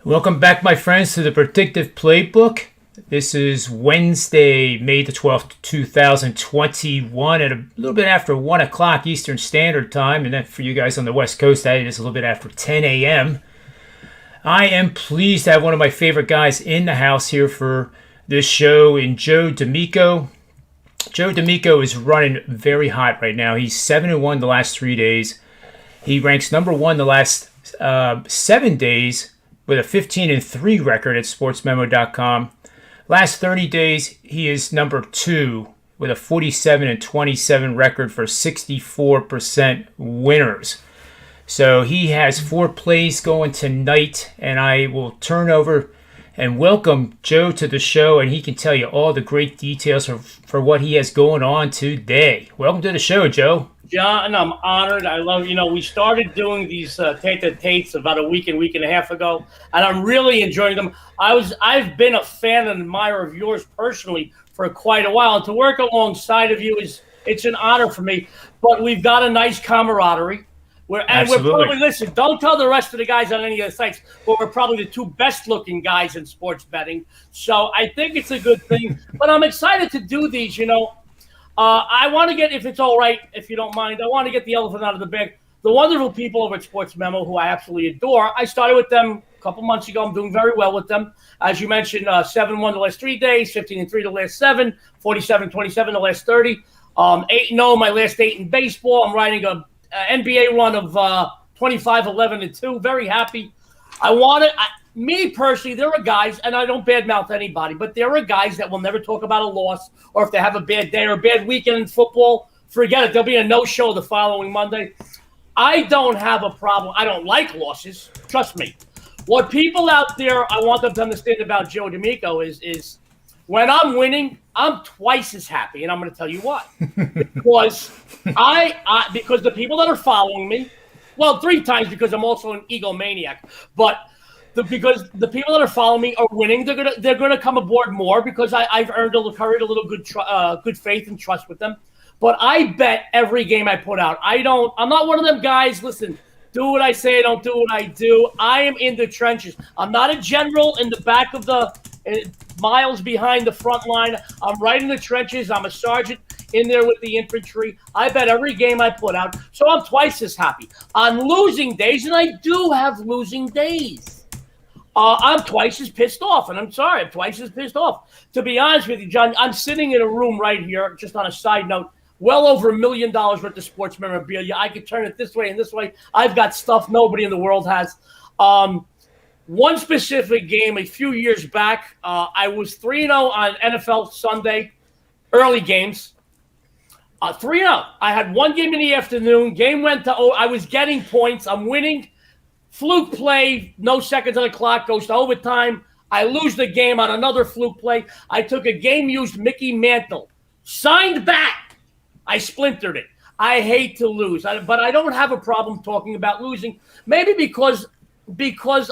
Welcome back, my friends, to the Predictive PlayBook. This is Wednesday, May the 12th, 2021, at a little bit after 1 o'clock Eastern Standard Time. And then for you guys on the West Coast, that is a little bit after 10 a.m. I am pleased to have one of my favorite guys in the house here for this show, in Joe D'Amico. Joe D'Amico is running very hot right now. He's 7-1 the last 3 days. He ranks number one the last 7 days with a 15-3 record at sportsmemo.com. Last 30 days, he is number two with a 47-27 record for 64% winners. So he has 4 plays going tonight, and I will turn over and welcome Joe to the show, and he can tell you all the great details for what he has going on today. Welcome to the show, Joe. John, I'm honored. I love, we started doing these tete-a-tetes about a week and a half ago, and I'm really enjoying them. I've been a fan and admirer of yours personally for quite a while, and to work alongside of you it's an honor for me. But we've got a nice camaraderie. We're probably, listen, don't tell the rest of the guys on any of the sites, but we're probably the 2 best-looking guys in sports betting. So I think it's a good thing. But I'm excited to do these, I want to get, if it's all right, if you don't mind, I want to get the elephant out of the bag. The wonderful people over at Sports Memo, who I absolutely adore, I started with them a couple months ago. I'm doing very well with them. As you mentioned, 7-1 the last 3 days, 15-3 the last 7, 47-27 the last 30, 8-0 my last 8 in baseball. I'm riding a NBA run of 25-11-2. Very happy. Me personally, there are guys, and I don't badmouth anybody, but there are guys that will never talk about a loss, or if they have a bad day or a bad weekend in football, forget it. There'll be a no-show the following Monday. I don't have a problem. I don't like losses. Trust me. What people out there, I want them to understand about Joe D'Amico is when I'm winning, I'm twice as happy, and I'm going to tell you why. Because because the people that are following me, well, 3 times because I'm also an egomaniac, but because the people that are following me are winning, they're gonna come aboard more because I've earned a little good faith and trust with them. But I bet every game I put out. I'm not one of them guys. Listen, do what I say, don't do what I do. I am in the trenches. I'm not a general in the back of the miles behind the front line. I'm right in the trenches. I'm a sergeant in there with the infantry. I bet every game I put out. So I'm twice as happy. On losing days, and I do have losing days, I'm twice as pissed off, and I'm sorry, I'm twice as pissed off. To be honest with you, John, I'm sitting in a room right here, just on a side note, well over $1 million worth of sports memorabilia. I could turn it this way and this way. I've got stuff nobody in the world has. One specific game a few years back, I was 3-0 on NFL Sunday, early games. 3-0. I had one game in the afternoon. Game went to I was getting points. I'm winning. Fluke play, no seconds on the clock, goes to overtime. I lose the game on another fluke play. I took a game-used Mickey Mantle. Signed back. I splintered it. I hate to lose, but I don't have a problem talking about losing. Maybe because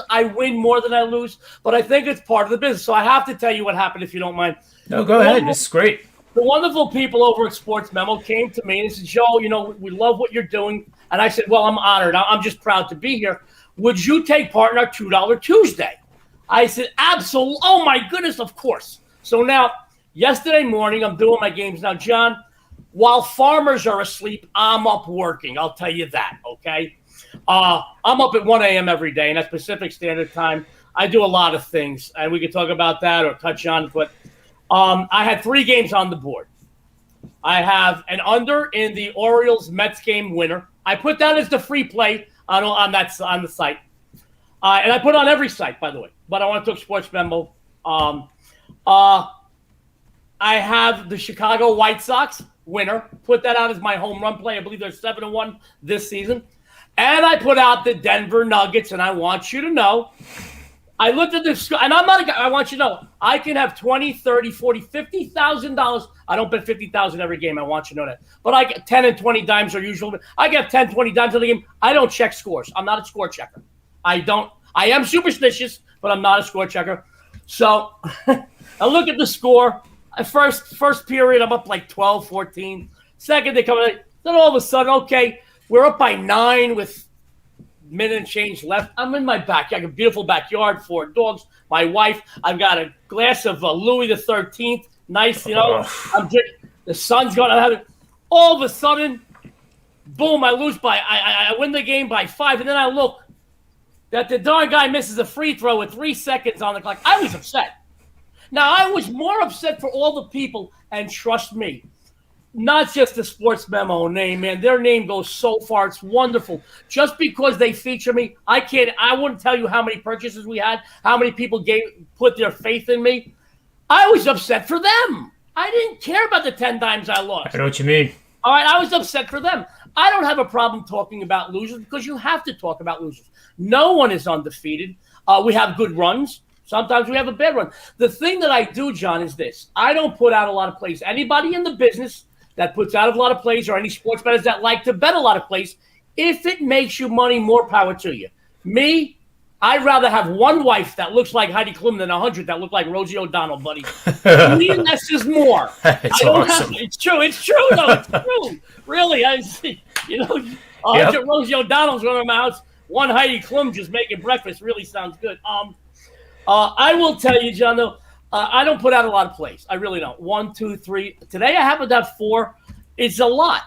I win more than I lose, but I think it's part of the business. So I have to tell you what happened, if you don't mind. No, go ahead. This is great. The wonderful people over at Sports Memo came to me and said, Joe, we love what you're doing. And I said, well, I'm honored. I'm just proud to be here. Would you take part in our $2 Tuesday? I said, absolutely. Oh, my goodness, of course. So now, yesterday morning, I'm doing my games. Now, John, while farmers are asleep, I'm up working. I'll tell you that, okay? I'm up at 1 a.m. every day, and that's Pacific Standard Time. I do a lot of things, and we could talk about that or touch on it. But I had 3 games on the board. I have an under in the Orioles-Mets game winner. I put that as the free play on the site, and I put on every site, by the way. But I want to talk Sports Memo. I have the Chicago White Sox winner. Put that out as my home run play. I believe they're 7-1 this season, and I put out the Denver Nuggets. And I want you to know, I looked at this, and I'm not a guy. I want you to know, I can have $20, $30, $40, $50,000. I don't bet $50,000 every game. I want you to know that. But I get 10 and 20 dimes are usual. I get 10, 20 dimes in the game. I don't check scores. I'm not a score checker. I am superstitious, but I'm not a score checker. So I look at the score. First period, I'm up like 12, 14. Second, they come in. Then all of a sudden, okay, we're up by 9 with minute and change left. I'm in my backyard, a beautiful backyard, 4 dogs, my wife. I've got a glass of Louis the 13th. Nice, I'm drinking. The sun's going to have it. All of a sudden, boom, I lose I win the game by 5. And then I look that the darn guy misses a free throw with 3 seconds on the clock. I was upset. Now, I was more upset for all the people, and trust me, not just the Sports Memo name, man. Their name goes so far. It's wonderful. Just because they feature me, I wouldn't tell you how many purchases we had, how many people put their faith in me. I was upset for them. I didn't care about the 10 times I lost. I know what you mean. All right, I was upset for them. I don't have a problem talking about losers because you have to talk about losers. No one is undefeated. We have good runs. Sometimes we have a bad run. The thing that I do, John, is this. I don't put out a lot of plays. Anybody in the business that puts out a lot of plays, or any sports bettors that like to bet a lot of plays, if it makes you money, more power to you. Me, I'd rather have one wife that looks like Heidi Klum than 100 that look like Rosie O'Donnell, buddy. Me and less is more. It's awesome. It's true. It's true, though. It's true. Really, 100 Rosie O'Donnell's going to my house. One Heidi Klum just making breakfast really sounds good. I will tell you, John, though, I don't put out a lot of plays. I really don't. 1, 2, 3. Today I happen to have 4. It's a lot.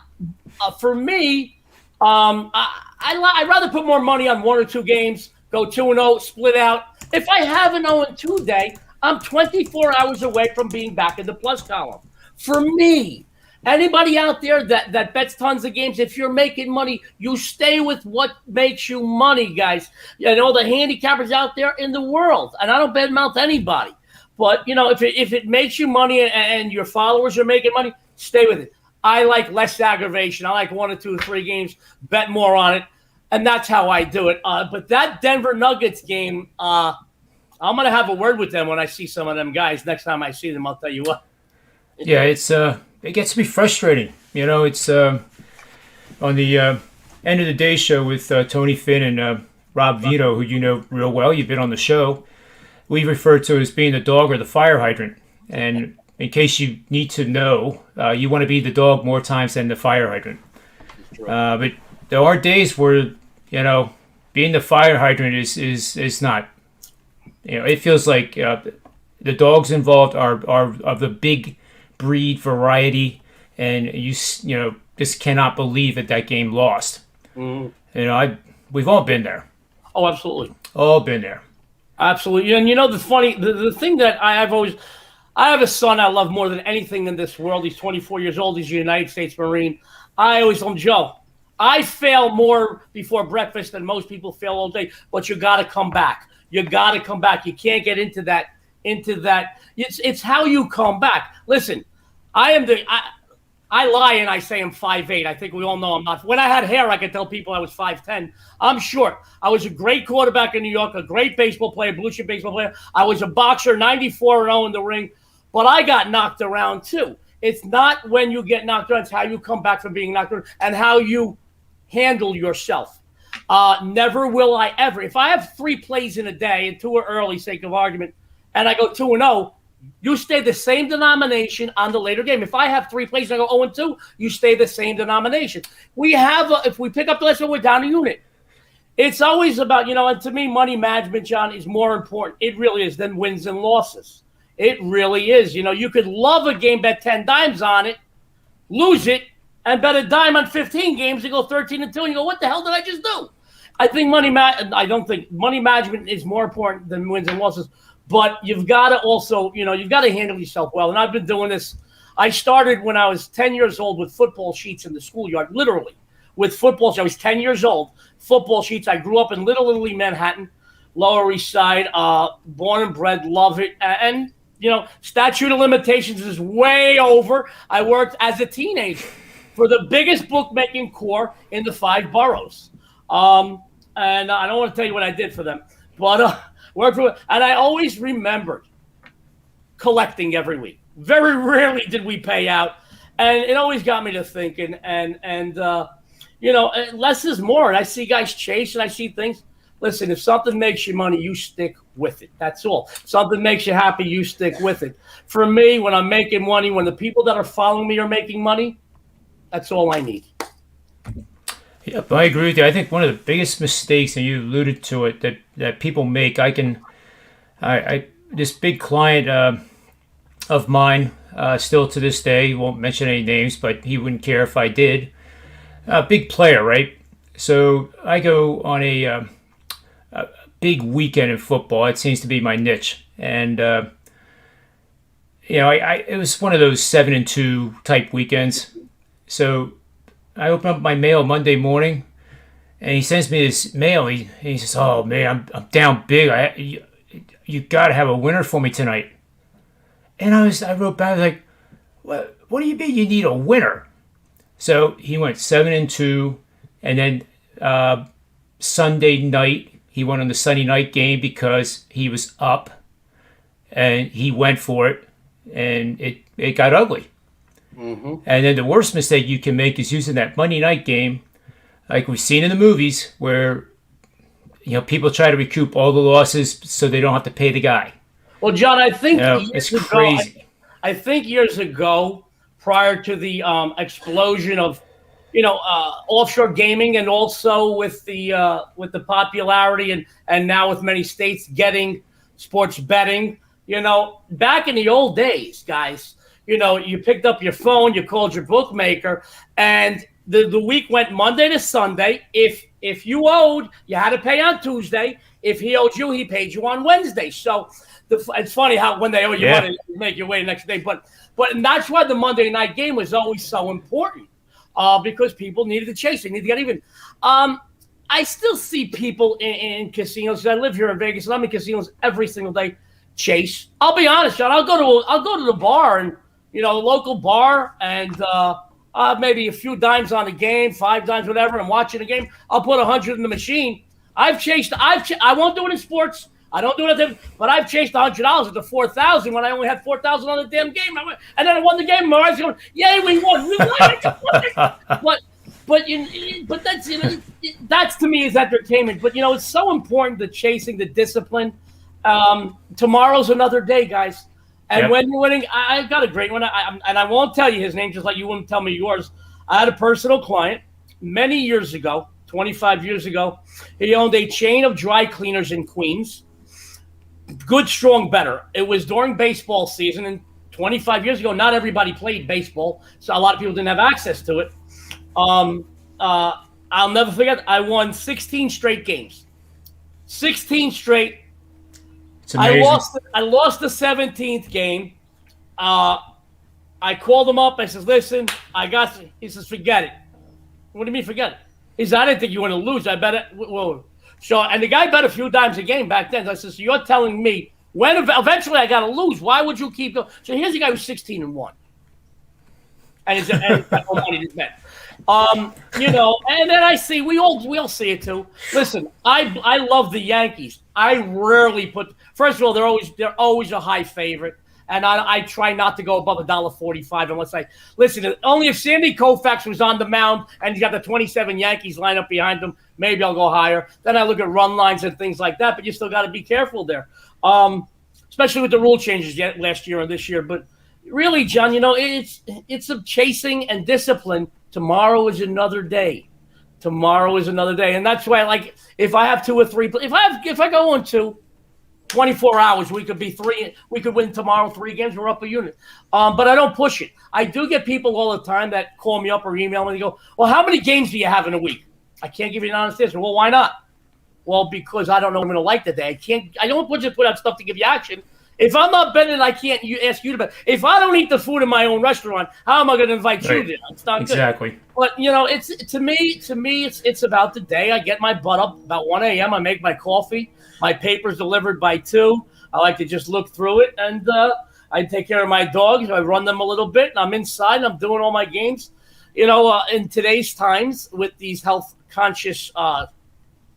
For me, I'd rather put more money on 1 or 2 games, go 2-0, split out. If I have an 0-2 day, I'm 24 hours away from being back in the plus column. For me, anybody out there that bets tons of games, if you're making money, you stay with what makes you money, guys. You know, the handicappers out there in the world, and I don't badmouth anybody. But, if it makes you money and your followers are making money, stay with it. I like less aggravation. I like 1 or 2 or 3 games, bet more on it, and that's how I do it. But that Denver Nuggets game, I'm going to have a word with them when I see some of them guys. Next time I see them, I'll tell you what. Yeah, it gets to be frustrating. It's on the end of the day show with Tony Finn and Rob Vito, who you know real well. You've been on the show. We refer to it as being the dog or the fire hydrant. And in case you need to know, you want to be the dog more times than the fire hydrant. But there are days where, being the fire hydrant is not. It feels like the dogs involved are of the big breed variety, and you just cannot believe that game lost. Mm-hmm. We've all been there. Oh, absolutely. All been there. Absolutely. And the thing that I have a son I love more than anything in this world. He's 24 years old. He's a United States Marine. I always tell him, Joe, I fail more before breakfast than most people fail all day, but you got to come back. You got to come back. You can't get into that. It's how you come back. Listen, I lie and I say I'm 5'8". I think we all know I'm not. When I had hair, I could tell people I was 5'10". I'm short. I was a great quarterback in New York, a great baseball player, blue chip baseball player. I was a boxer, 94-0 in the ring, but I got knocked around too. It's not when you get knocked around, it's how you come back from being knocked around and how you handle yourself. Never will I ever. If I have 3 plays in a day and 2 are early, sake of argument, and I go 2-0, you stay the same denomination on the later game. If I have 3 plays and I go 0-2, you stay the same denomination. If we pick up the last one, we're down a unit. It's always about, and to me, money management, John, is more important. It really is than wins and losses. It really is. You could love a game, bet 10 dimes on it, lose it, and bet a dime on 15 games and go 13-2, and you go, what the hell did I just do? I don't think money management is more important than wins and losses. But you've got to also, you've got to handle yourself well. And I've been doing this. I started when I was 10 years old with football sheets in the schoolyard, literally with football sheets. I was 10 years old, football sheets. I grew up in Little Italy, Manhattan, Lower East Side, born and bred, love it. And, statute of limitations is way over. I worked as a teenager for the biggest bookmaking corps in the 5 boroughs. And I don't want to tell you what I did for them, but and I always remembered collecting every week. Very rarely did we pay out, and it always got me to thinking. And less is more. And I see guys chase, and I see things. Listen, if something makes you money, you stick with it. That's all. Something makes you happy, you stick with it. For me, when I'm making money, when the people that are following me are making money, that's all I need. Yep, I agree with you. I think one of the biggest mistakes, and you alluded to it, that people make. I this big client of mine, still to this day, won't mention any names, but he wouldn't care if I did. Big player, right? So I go on a big weekend in football. It seems to be my niche, and it was one of those 7-2 type weekends. So I open up my mail Monday morning, and he sends me this mail. He says, "Oh man, I'm down big. You got to have a winner for me tonight." And I wrote back, I was like, "What do you mean you need a winner?" So he went 7-2, and then Sunday night he went on the Sunday night game because he was up, and he went for it, and it got ugly. Mm-hmm. And then the worst mistake you can make is using that Monday night game, like we've seen in the movies, where people try to recoup all the losses so they don't have to pay the guy. Well, John, I think it's crazy. I think years ago, prior to the explosion of offshore gaming, and also with the popularity and now with many states getting sports betting, back in the old days, guys. You picked up your phone, you called your bookmaker, and the week went Monday to Sunday. If you owed, you had to pay on Tuesday. If he owed you, he paid you on Wednesday. So it's funny how when they owe you money, they make you wait the next day. But and that's why the Monday night game was always so important, because people needed to chase. They needed to get even. I still see people in casinos. I live here in Vegas, and I'm in casinos every single day. Chase. I'll be honest, John. I'll go to the bar and local bar, and maybe a few dimes on the game, 5 dimes, whatever. I'm watching the game. I'll put 100 in the machine. I won't do it in sports. I don't do it, but I've chased $100 at the 4,000 when I only had 4,000 on the damn game. And then I won the game. My eyes going, yay, we won. We won. But that's that's to me is entertainment. But it's so important, the chasing, the discipline. Tomorrow's another day, guys. And when you're winning, I got a great one. And I won't tell you his name, just like you wouldn't tell me yours. I had a personal client many years ago, 25 years ago. He owned a chain of dry cleaners in Queens. Good, strong, better. It was during baseball season, and 25 years ago, not everybody played baseball, so a lot of people didn't have access to it. I'll never forget, I won 16 straight games. 16 straight. It's amazing. I lost the 17th game. I called him up. I said, "Listen, I got you." He says, "Forget it." What do you mean, forget it? He said, "I didn't think you were going to lose. I bet it." Well, and the guy bet a few dimes a game back then. So I said, "So you're telling me when eventually I got to lose? Why would you keep going?" So here's a guy who's 16-1, and he's got no money to bet. And then I see we all see it too. Listen, I love the Yankees. I rarely put. First of all, they're always a high favorite, and I try not to go above $1.45 unless listen. Only if Sandy Koufax was on the mound and he's got the 27 Yankees lined up behind him, maybe I'll go higher. Then I look at run lines and things like that. But you still got to be careful there, especially with the rule changes last year and this year. But really, John, it's a chasing and discipline. Tomorrow is another day. Tomorrow is another day, and that's why, if I have 2 or 3, if I go on 24 hours, we could be 3. We could win tomorrow 3 games. We're up a unit, but I don't push it. I do get people all the time that call me up or email me and go, "Well, how many games do you have in a week?" I can't give you an honest answer. Well, why not? Well, because I don't know what I'm going to like that day. I don't just put out stuff to give you action. If I'm not betting, I can't ask you to bet. If I don't eat the food in my own restaurant, how am I going to invite you to? It's not exactly. Good. But it's to me, it's about the day. I get my butt up about 1 a.m. I make my coffee. My paper's delivered by 2. I like to just look through it, and I take care of my dogs. I run them a little bit, and I'm inside, and I'm doing all my games. In today's times with these health conscious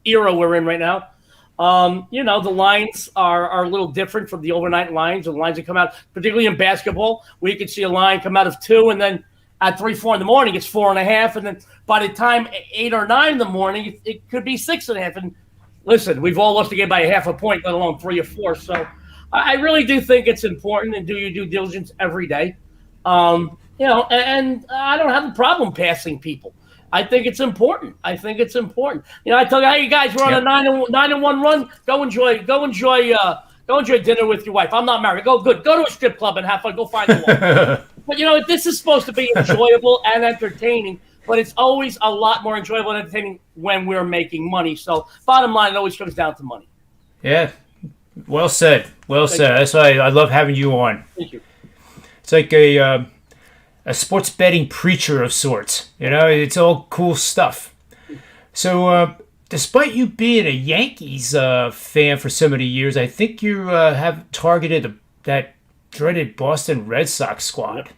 era we're in right now. The lines are a little different from the overnight lines. The lines that come out, particularly in basketball, we could see a line come out of 2, and then at 3, 4 in the morning, it's 4.5, and then by the time 8 or 9 in the morning, it could be 6.5. And listen, we've all lost the game by a half a point, let alone 3 or 4. So I really do think it's important, and do your due diligence every day. And I don't have a problem passing people. I think it's important. I think it's important. I tell you, hey guys, we're on a 9-1 run. Go enjoy dinner with your wife. I'm not married. Go to a strip club and have fun. Go find the one. But this is supposed to be enjoyable and entertaining. But it's always a lot more enjoyable and entertaining when we're making money. So bottom line, it always comes down to money. Yeah, well said. Well said. That's why I love having you on. Thank you. It's like a sports betting preacher of sorts. It's all cool stuff. So despite you being a Yankees fan for so many years, I think you have targeted that dreaded Boston Red Sox squad.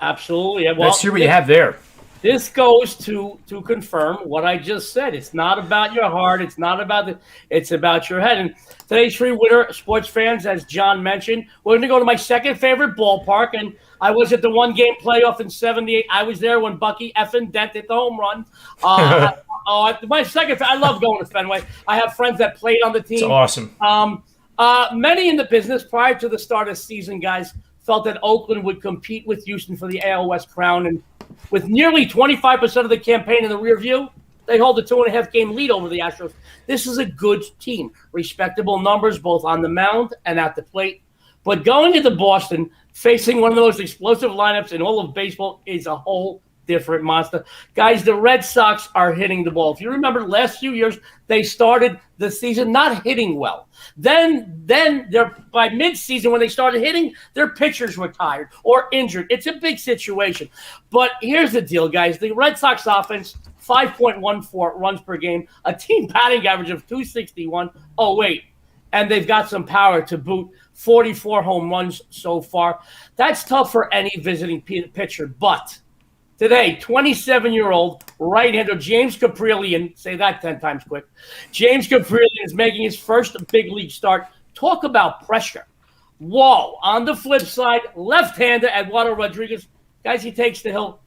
Absolutely. Well, let's hear what you have there. This goes to confirm what I just said. It's not about your heart. It's not about it's about your head. And today's free winner, sports fans, as John mentioned, we're going to go to my second favorite ballpark. And I was at the one-game playoff in '78. I was there when Bucky effing Dent hit the home run. My second, I love going to Fenway. I have friends that played on the team. It's awesome. Many in the business prior to the start of the season, guys, felt that Oakland would compete with Houston for the AL West crown. And with nearly 25% of the campaign in the rear view, they hold a 2.5-game lead over the Astros. This is a good team. Respectable numbers both on the mound and at the plate. But going into Boston, facing one of the most explosive lineups in all of baseball is a whole different monster. Guys, the Red Sox are hitting the ball. If you remember the last few years, they started the season not hitting well. Then they're by mid-season when they started hitting, their pitchers were tired or injured. It's a big situation. But here's the deal, guys. The Red Sox offense, 5.14 runs per game, a team batting average of 261. Oh, wait. And they've got some power to boot, 44 home runs so far. That's tough for any visiting pitcher. But today, 27-year-old right-hander James Caprillion, say that 10 times quick. James Caprillion is making his first big league start. Talk about pressure. Whoa. On the flip side, left-hander Eduardo Rodriguez. Guys, he takes the hill.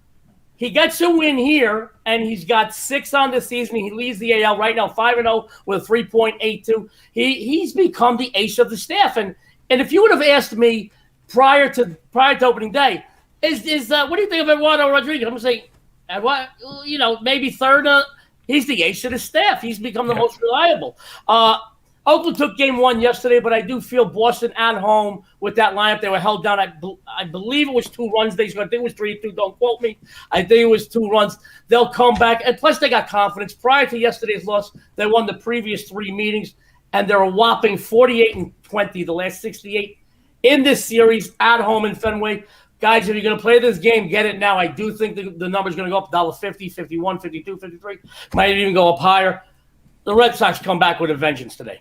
He gets a win here, and he's got 6 on the season. He leads the AL right now, 5-0 with 3.82. He's become the ace of the staff. And if you would have asked me prior to opening day, what do you think of Eduardo Rodriguez? I'm going to say, maybe third. He's the ace of the staff. He's become the most reliable. Oakland took game 1 yesterday, but I do feel Boston at home with that lineup. They were held down. I believe it was 2 runs they scored. I think it was 3-2. Don't quote me. I think it was 2 runs. They'll come back. And plus, they got confidence. Prior to yesterday's loss, they won the previous 3 meetings, and they're a whopping 48-20, the last 68 in this series at home in Fenway. Guys, if you're going to play this game, get it now. I do think the number's going to go up $1.50, 51, 52, 53. Might even go up higher. The Red Sox come back with a vengeance today.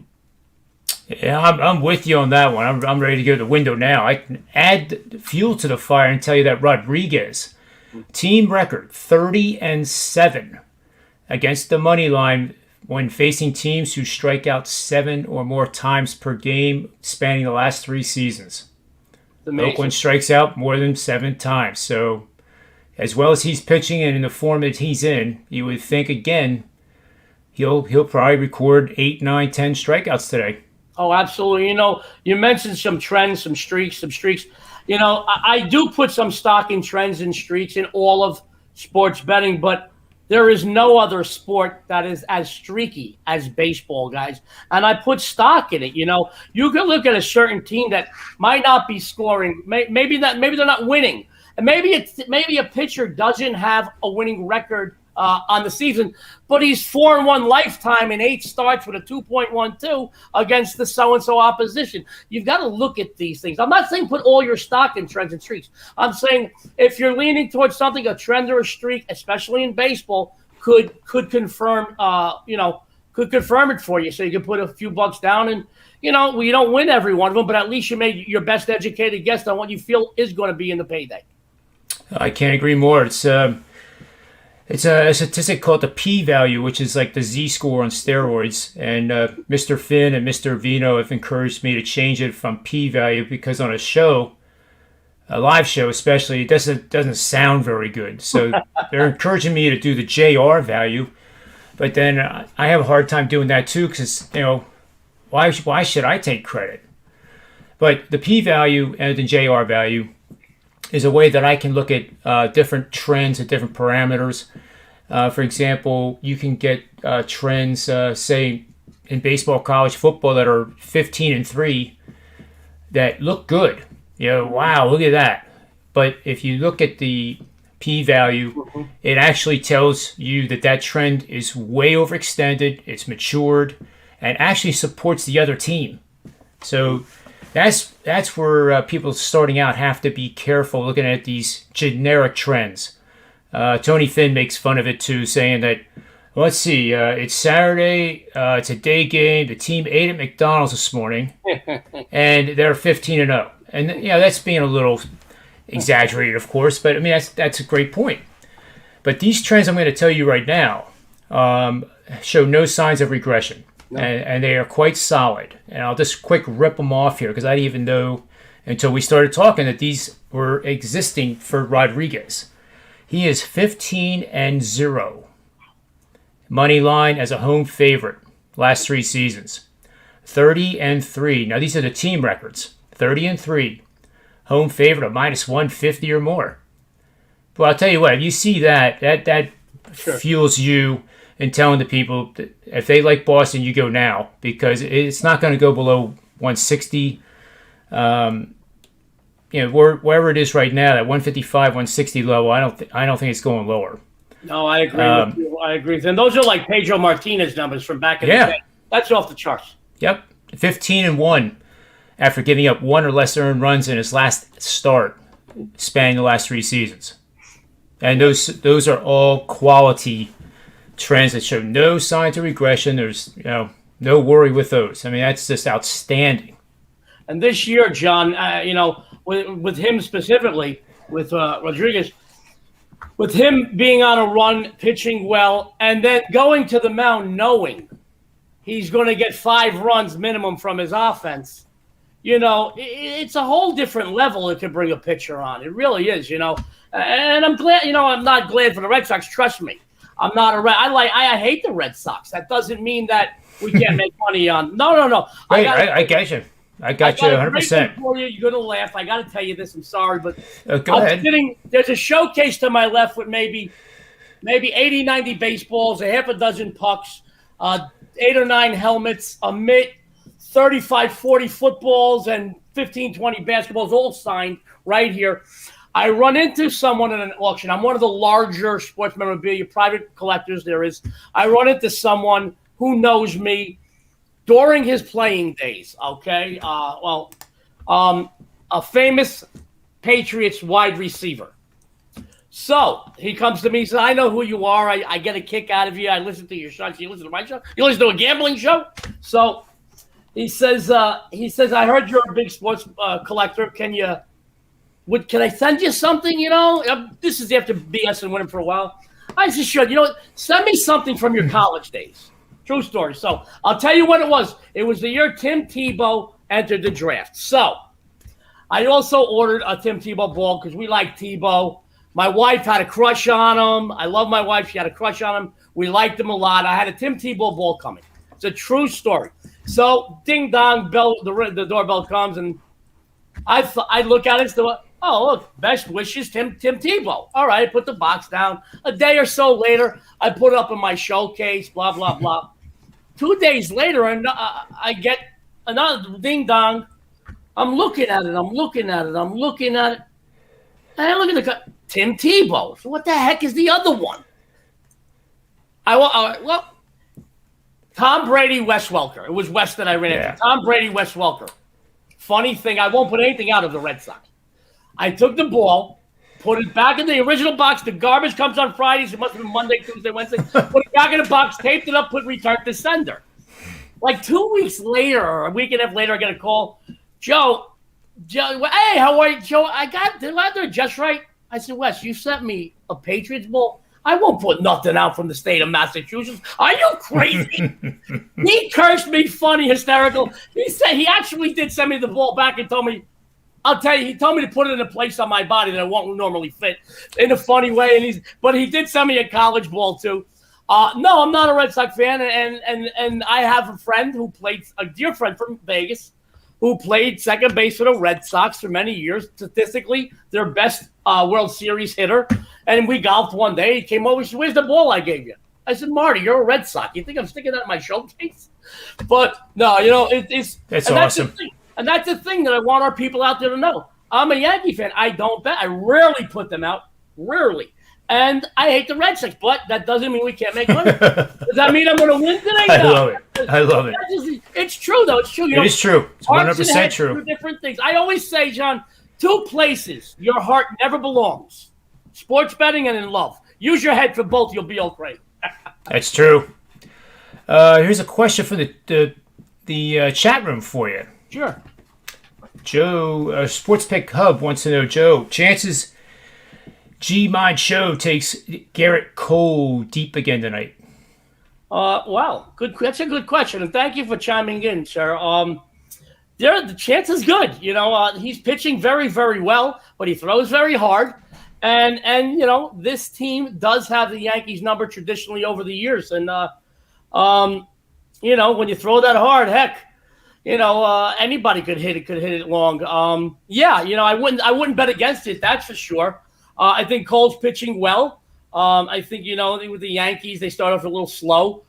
Yeah, I'm with you on that one. I'm ready to go to the window now. I can add fuel to the fire and tell you that Rodriguez, team record 30-7 against the money line when facing teams who strike out 7 or more times per game spanning the last 3 seasons. Oakland strikes out more than 7 times. So as well as he's pitching and in the form that he's in, you would think, again, he'll probably record 8, 9, 10 strikeouts today. Oh, absolutely. You mentioned some trends, some streaks. I do put some stock in trends and streaks in all of sports betting, but there is no other sport that is as streaky as baseball, guys. And I put stock in it. You can look at a certain team that might not be scoring. Maybe they're not winning. And maybe a pitcher doesn't have a winning record on the season, but he's 4-1 lifetime in 8 starts with a 2.12 against the so-and-so opposition. You've got to look at these things. I'm not saying put all your stock in trends and streaks. I'm saying if you're leaning towards something, a trend or a streak, especially in baseball, could confirm it for you. So you can put a few bucks down and, you don't win every one of them, but at least you made your best educated guess on what you feel is going to be in the payday. I can't agree more. It's a statistic called the p-value, which is like the z-score on steroids. And Mr. Finn and Mr. Vino have encouraged me to change it from p-value because on a live show especially, it doesn't sound very good. So they're encouraging me to do the JR value. But then I have a hard time doing that too because, why should I take credit? But the p-value and the JR value is a way that I can look at different trends and different parameters. For example, you can get trends, say, in baseball, college football that are 15-3 that look good. Wow, look at that. But if you look at the p-value, it actually tells you that trend is way overextended, it's matured, and actually supports the other team. So that's where people starting out have to be careful looking at these generic trends. Tony Finn makes fun of it too, saying that, let's see, it's Saturday, it's a day game, the team ate at McDonald's this morning, and they're 15-0. And that's being a little exaggerated, of course, but I mean that's a great point. But these trends I'm going to tell you right now show no signs of regression, and they are quite solid. And I'll just quick rip them off here because I didn't even know until we started talking that these were existing for Rodriguez. He is 15-0. Money line as a home favorite last 3 seasons. 30-3. Now these are the team records. 30-3. Home favorite of -150 or more. Well, I'll tell you what, if you see that Sure. fuels you in telling the people that if they like Boston, you go now because it's not going to go below 160. Wherever it is right now, that 155, 160 level, I don't think it's going lower. No, I agree with you. I agree with you. And those are like Pedro Martinez numbers from back in the day. That's off the charts. Yep, 15-1 after giving up 1 or less earned runs in his last start, spanning the last 3 seasons. And those are all quality trends that show no signs of regression. There's no worry with those. I mean, that's just outstanding. And this year, John, with him specifically, with Rodriguez, with him being on a run, pitching well, and then going to the mound knowing he's going to get 5 runs minimum from his offense, it's a whole different level it could bring a pitcher on. It really is, And I'm glad, I'm not glad for the Red Sox. Trust me. I'm not I hate the Red Sox. That doesn't mean that we can't make money on. No. I get you. I got you 100%. For you. You're going to laugh. I got to tell you this. I'm sorry, but go ahead. There's a showcase to my left with maybe 80, 90 baseballs, a half a dozen pucks, 8 or 9 helmets, a mitt, 35, 40 footballs, and 15, 20 basketballs, all signed right here. I run into someone at an auction. I'm one of the larger sports memorabilia private collectors there is. I run into someone who knows me during his playing days, okay? A famous Patriots wide receiver. So he comes to me and says, I know who you are. I get a kick out of you. I listen to your shows. You listen to my show? You listen to a gambling show? So he says, I heard you're a big sports collector. Can I send you something, This is after BS and winning for a while. I said, sure. Send me something from your college days. True story. So I'll tell you what it was. It was the year Tim Tebow entered the draft. So I also ordered a Tim Tebow ball because we like Tebow. My wife had a crush on him. I love my wife. She had a crush on him. We liked him a lot. I had a Tim Tebow ball coming. It's a true story. So ding dong, bell. The doorbell comes, and I look at it. Oh, look, best wishes, Tim Tebow. All right, I put the box down. A day or so later, I put it up in my showcase, blah, blah, blah. 2 days later, and I get another ding-dong. I'm looking at it. And I look at the Tim Tebow. So what the heck is the other one? Tom Brady, Wes Welker. It was Wes that I ran into. Tom Brady, Wes Welker. Funny thing, I won't put anything out of the Red Sox. I took the ball, put it back in the original box. The garbage comes on Fridays. It must have been Monday, Tuesday, Wednesday. Put it back in the box, taped it up, put return to sender. Like 2 weeks later, or a week and a half later, I get a call. Joe, hey, how are you, Joe? Did I do it just right? I said, Wes, you sent me a Patriots ball. I won't put nothing out from the state of Massachusetts. Are you crazy? He cursed me funny, hysterical. He actually did send me the ball back and told me, I'll tell you, he told me to put it in a place on my body that it won't normally fit in a funny way. But he did send me a college ball too. No, I'm not a Red Sox fan, and I have a friend who played, a dear friend from Vegas, who played second base for the Red Sox for many years, statistically their best World Series hitter. And we golfed one day. He came over and said, "Where's the ball I gave you?" I said, "Marty, you're a Red Sox. You think I'm sticking that in my showcase?" But no, it's awesome. That's the thing that I want our people out there to know. I'm a Yankee fan. I don't bet. I rarely put them out. Rarely. And I hate the Red Sox, but that doesn't mean we can't make money. Does that mean I'm going to win today? No. I love it. It's true, though. It's true. It is true. It's 100% true. Two different things. I always say, John, two places your heart never belongs: sports betting and in love. Use your head for both. You'll be okay. That's true. Here's a question for the chat room for you. Sure. Joe, Sports Pick Hub wants to know, Joe, chances G-Mind Show takes Garrett Cole deep again tonight? Well, good. That's a good question, and thank you for chiming in, sir. The chance is good. He's pitching very, very well, but he throws very hard, and this team does have the Yankees' number traditionally over the years, and when you throw that hard, heck. Anybody could hit it long. I wouldn't bet against it. That's for sure. I think Cole's pitching well. I think, with the Yankees, they start off a little slow.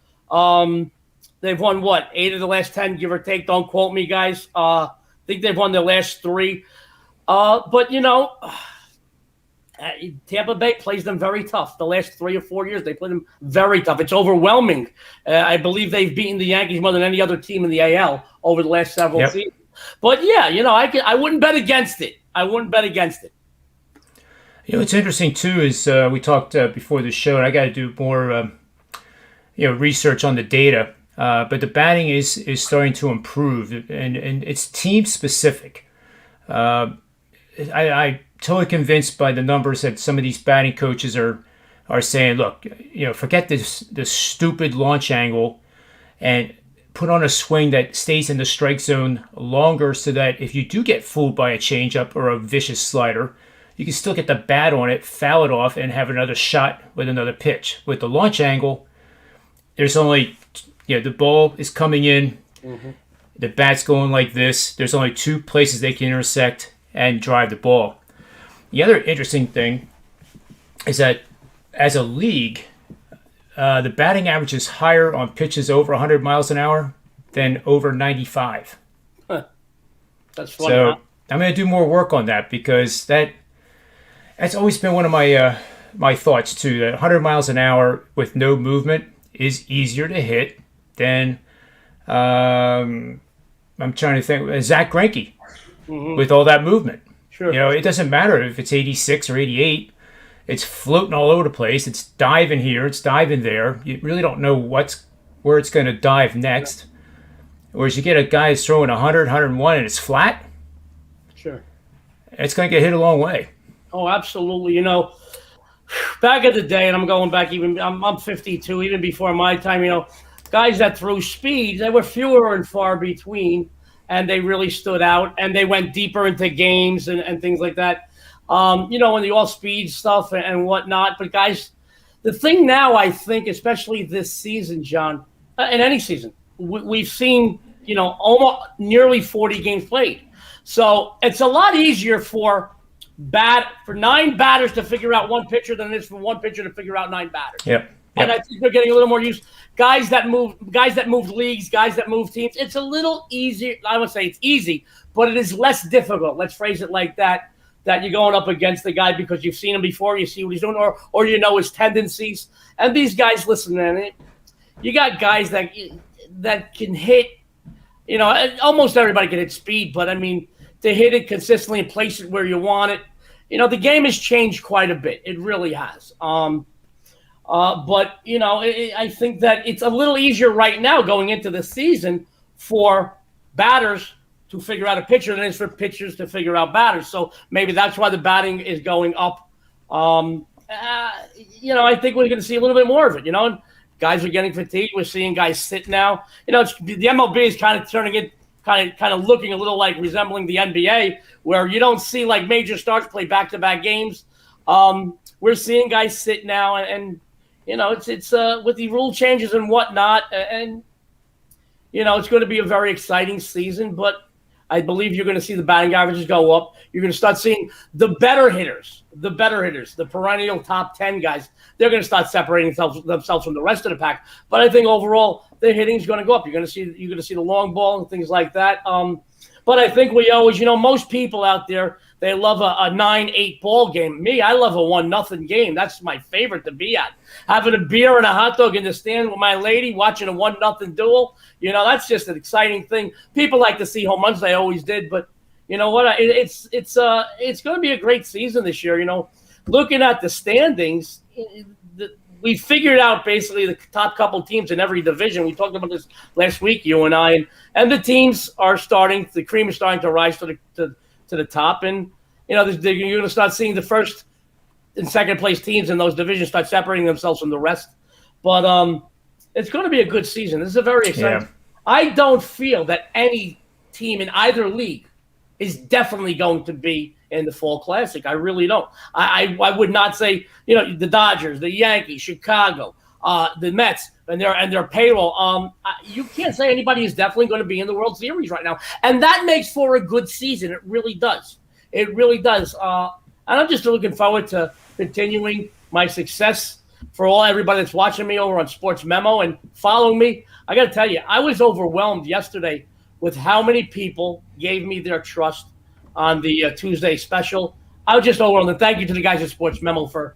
They've won 8 of the last 10, give or take. Don't quote me, guys. I think they've won their last 3. But Tampa Bay plays them very tough. The last 3 or 4 years, they played them very tough. It's overwhelming. I believe they've beaten the Yankees more than any other team in the AL over the last several seasons. But I wouldn't bet against it. What's interesting too is we talked before the show, and I got to do more, research on the data. But the batting is starting to improve, and it's team specific. I totally convinced by the numbers that some of these batting coaches are saying, look, forget this stupid launch angle and put on a swing that stays in the strike zone longer, so that if you do get fooled by a changeup or a vicious slider, you can still get the bat on it, foul it off, and have another shot with another pitch. With the launch angle, there's only, the ball is coming in, the bat's going like this. There's only 2 places they can intersect and drive the ball. The other interesting thing is that as a league, the batting average is higher on pitches over 100 miles an hour than over 95. That's funny. So I'm going to do more work on that, because that's always been one of my thoughts too, that 100 miles an hour with no movement is easier to hit than, I'm trying to think, Zach Greinke with all that movement. Sure. It doesn't matter if it's 86 or 88. It's floating all over the place. It's diving here. It's diving there. You really don't know where it's going to dive next. Whereas you get a guy who's throwing 100, 101, and it's flat. Sure. It's going to get hit a long way. Oh, absolutely. Back in the day, and I'm going back I'm 52, even before my time, guys that threw speed, they were fewer and far between. And they really stood out, and they went deeper into games and things like that. In the all-speed stuff and whatnot. But, guys, the thing now, I think, especially this season, John, in any season, we've seen, almost nearly 40 games played. So it's a lot easier for 9 batters to figure out one pitcher than it is for one pitcher to figure out 9 batters. Yep. And I think they're getting a little more used. Guys that move leagues, guys that move teams. It's a little easier. I would say it's easy, but it is less difficult. Let's phrase it like that. That you're going up against the guy because you've seen him before, you see what he's doing, or his tendencies. And these guys, listen, man, you got guys that can hit. Almost everybody can hit speed, but I mean, to hit it consistently and place it where you want it. The game has changed quite a bit. It really has. But I think that it's a little easier right now going into the season for batters to figure out a pitcher than it is for pitchers to figure out batters. So maybe that's why the batting is going up. I think we're going to see a little bit more of it. Guys are getting fatigued. We're seeing guys sit now. The MLB is kind of turning it, kind of looking a little like resembling the NBA, where you don't see like major stars play back-to-back games. We're seeing guys sit now, and it's with the rule changes and whatnot, and it's going to be a very exciting season. But I believe you're going to see the batting averages go up. You're going to start seeing the better hitters, the perennial top 10 guys. They're going to start separating themselves from the rest of the pack. But I think overall, the hitting is going to go up. You're going to see the long ball and things like that. But I think we always, most people out there, they love a 9-8 ball game. Me, I love a 1-0 game. That's my favorite to be at. Having a beer and a hot dog in the stand with my lady, watching a 1-0 duel, that's just an exciting thing. People like to see home runs. They always did. But you know what? It's going to be a great season this year. Looking at the standings, we figured out basically the top couple teams in every division. We talked about this last week, you and I, and the teams are the cream is starting to rise to the top, and you're going to start seeing the first and second place teams in those divisions start separating themselves from the rest. But it's going to be a good season. This is a very exciting. Yeah. I don't feel that any team in either league is definitely going to be in the Fall Classic. I really don't. I would not say the Dodgers, the Yankees, Chicago, the Mets, and their payroll. You can't say anybody is definitely going to be in the World Series right now, and that makes for a good season. It really does. It really does. And I'm just looking forward to continuing my success for everybody that's watching me over on Sports Memo and following me. I got to tell you, I was overwhelmed yesterday with how many people gave me their trust on the Tuesday special. I was just overwhelmed. And thank you to the guys at Sports Memo for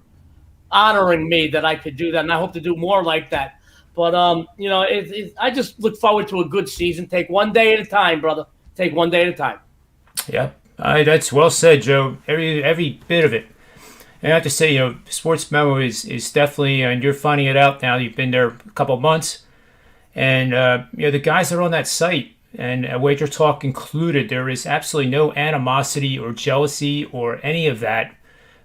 honoring me that I could do that, and I hope to do more like that. But I just look forward to a good season. Take one day at a time, brother. Take one day at a time. Yeah, that's well said, Joe. Every bit of it. And I have to say, Sports Memo is definitely, and you're finding it out now. You've been there a couple of months, and the guys that are on that site, and Wager Talk included, there is absolutely no animosity or jealousy or any of that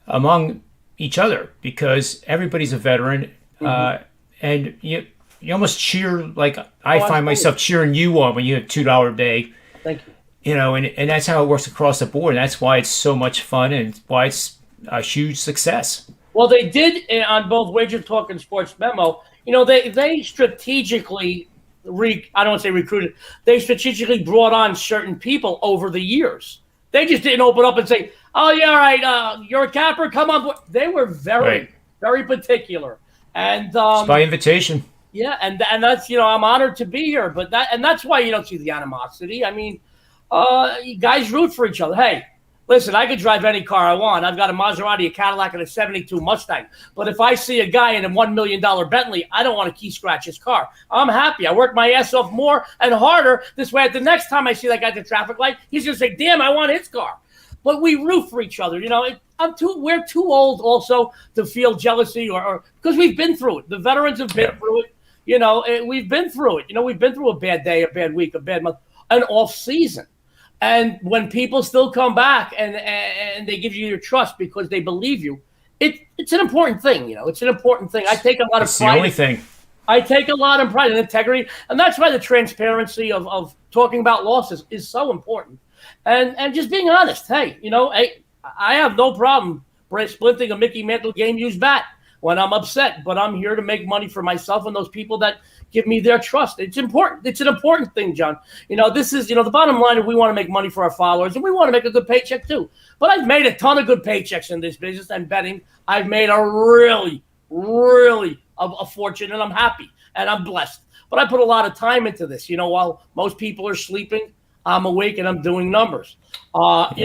among each other, because everybody's a veteran, and you almost cheer like I find myself cheering you on when you have $2 a day. Thank you. And that's how it works across the board. And that's why it's so much fun and why it's a huge success. Well, they did on both Wager Talk and Sports Memo. They strategically I don't want to say recruited. They strategically brought on certain people over the years. They just didn't open up and say, "Oh yeah, all right, you're a capper, come on board." They were very particular, and it's by invitation. Yeah, and that's I'm honored to be here, but that's why you don't see the animosity. I mean, guys root for each other. Hey, listen, I could drive any car I want. I've got a Maserati, a Cadillac, and a '72 Mustang. But if I see a guy in a $1 million Bentley, I don't want to key scratch his car. I'm happy. I work my ass off more and harder. This way, the next time I see that guy at the traffic light, he's going to say, "Damn, I want his car." But we root for each other. We're too old also to feel jealousy or because we've been through it. The veterans have been through it. We've been through it. We've been through a bad day, a bad week, a bad month, an off season. And when people still come back and they give you your trust because they believe you, it's an important thing. It's an important thing. I take a lot of pride. It's the only thing. I take a lot of pride in integrity, and that's why the transparency of talking about losses is so important. And just being honest. Hey, I have no problem splinting a Mickey Mantle game used bat when I'm upset, but I'm here to make money for myself and those people that give me their trust. It's important. It's an important thing, John. This is, the bottom line is we want to make money for our followers, and we want to make a good paycheck too. But I've made a ton of good paychecks in this business and betting. I've made a really, really a fortune, and I'm happy and I'm blessed. But I put a lot of time into this. While most people are sleeping, I'm awake and I'm doing numbers. It's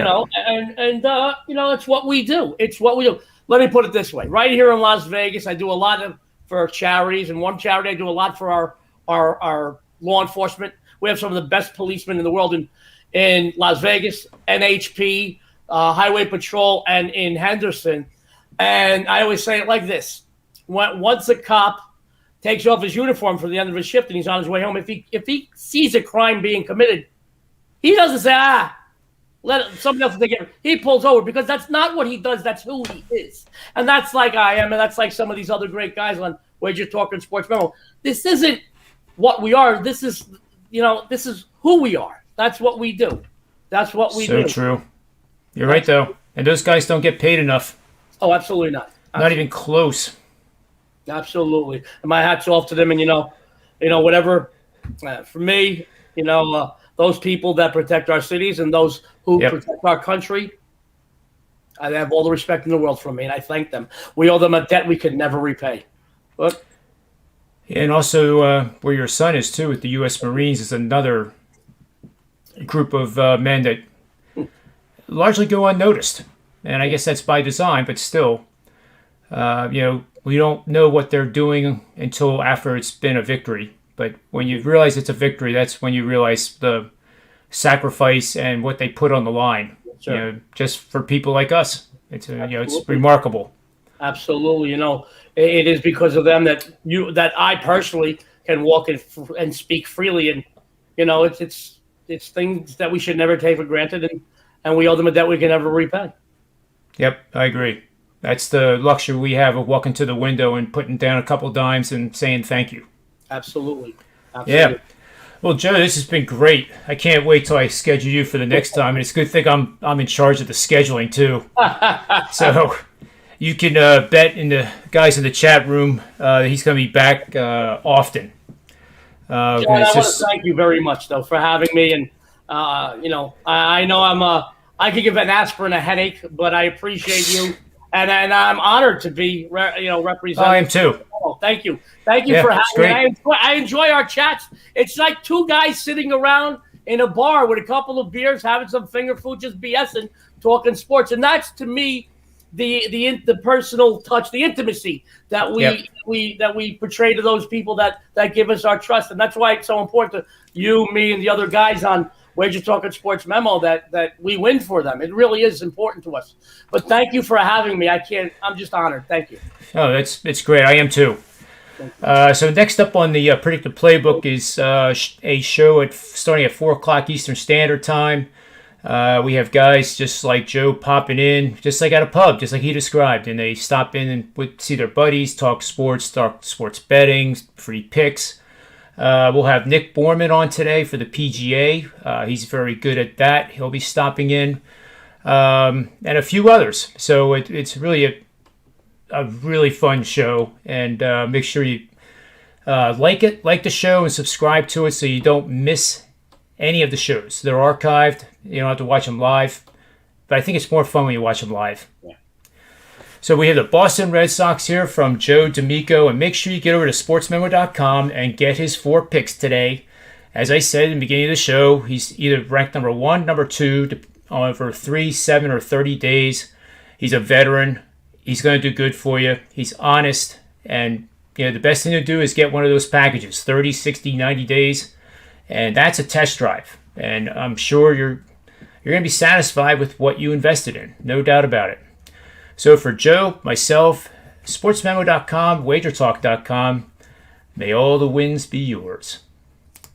what we do. It's what we do. Let me put it this way. Right here in Las Vegas, I do a lot for charities, and one charity I do a lot for our law enforcement. We have some of the best policemen in the world in Las Vegas, NHP, Highway Patrol, and in Henderson. And I always say it like this. Once a cop takes off his uniform for the end of his shift and he's on his way home, if he sees a crime being committed, he doesn't say, let somebody else take it. He pulls over because that's not what he does. That's who he is. And that's like I am. And that's like some of these other great guys on Wager Talk and Sports Memo. This isn't what we are. This is who we are. That's what we do. That's what we do. So true. You're right, though. And those guys don't get paid enough. Oh, absolutely not. Not even close. Absolutely. And my hat's off to them. And, whatever, for me, those people that protect our cities and those who Yep. protect our country. I have all the respect in the world from me, and I thank them. We owe them a debt we could never repay. But And also, where your son is too, with the U.S. Marines, is another group of men that largely go unnoticed. And I guess that's by design, but still, we don't know what they're doing until after it's been a victory. But when you realize it's a victory, that's when you realize the sacrifice and what they put on the line. Sure. Just for people like us, it's it's remarkable. absolutely, it is because of them that I personally can walk and speak freely, and it's things that we should never take for granted, and we owe them a debt we can never repay. Yep, I agree. That's the luxury we have of walking to the window and putting down a couple dimes and saying thank you. Absolutely. Yeah. Well, Joe, this has been great. I can't wait till I schedule you for the next time, and it's a good thing I'm in charge of the scheduling too. So you can bet in the guys in the chat room that he's going to be back often. John, I want to thank you very much, though, for having me. And I know I could give an aspirin a headache, but I appreciate you, and I'm honored to be represented. I am too. Oh, thank you for having me. I enjoy our chats. It's like two guys sitting around in a bar with a couple of beers, having some finger food, just BSing, talking sports, and that's to me the personal touch, the intimacy that we portray to those people that give us our trust, and that's why it's so important to you, me, and the other guys on Wager Talking Sports Memo that we win for them. It really is important to us. But thank you for having me. I'm just honored. Thank you. Oh, it's great. I am too. So next up on the Predictive Playbook is a show starting at 4 o'clock Eastern Standard Time. We have guys just like Joe popping in, just like at a pub, just like he described, and they stop in and would see their buddies, talk sports betting, free picks. We'll have Nick Borman on today for the PGA. He's very good at that. He'll be stopping in, and a few others. So it's really a really fun show, and make sure you like the show, and subscribe to it so you don't miss any of the shows. They're archived. You don't have to watch them live, but I think it's more fun when you watch them live. Yeah. So we have the Boston Red Sox here from Joe D'Amico, and make sure you get over to sportsmemo.com and get his 4 picks today. As I said in the beginning of the show, he's either ranked number 1, number 2 over 3, 7, or 30 days. He's a veteran. He's going to do good for you. He's honest, and the best thing to do is get one of those packages, 30, 60, 90 days, and that's a test drive. And I'm sure you're going to be satisfied with what you invested in, no doubt about it. So for Joe, myself, sportsmemo.com, wagertalk.com, may all the wins be yours.